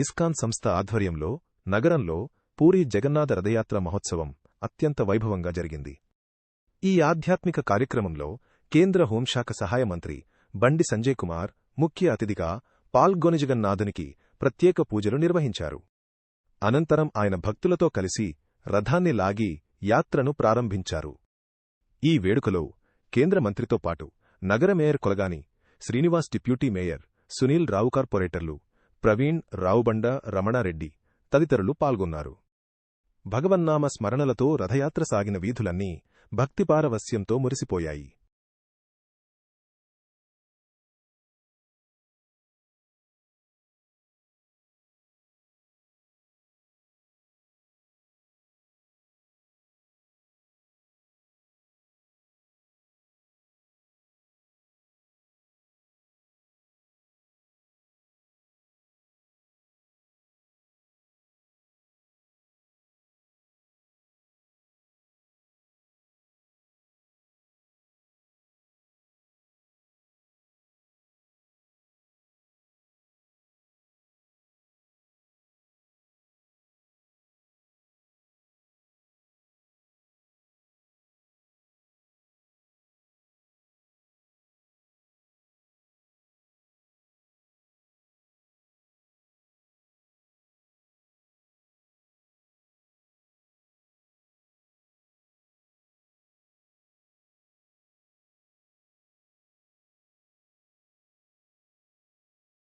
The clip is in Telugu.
ఇస్కాన్ సంస్థ ఆధ్వర్యంలో నగరంలో పూరీ జగన్నాథ రథయాత్ర మహోత్సవం అత్యంత వైభవంగా జరిగింది. ఈ ఆధ్యాత్మిక కార్యక్రమంలో కేంద్ర హోంశాఖ సహాయ మంత్రి బండి సంజయ్ కుమార్ ముఖ్య అతిథిగా పాల్గొని జగన్నాథునికి ప్రత్యేక పూజలు నిర్వహించారు. అనంతరం ఆయన భక్తులతో కలిసి రథాన్ని లాగి యాత్రను ప్రారంభించారు. ఈ వేడుకలో కేంద్ర మంత్రితో పాటు నగర mayor Kolagani Srinivas, deputy mayor Sunil Rao, కార్పొరేటర్లు ప్రవీణ్, రావుబండ, రమణారెడ్డి తదితరులు పాల్గొన్నారు. భగవన్నామ స్మరణలతో రథయాత్ర సాగిన వీధులన్నీ భక్తిపారవస్యంతో మురిసిపోయాయి.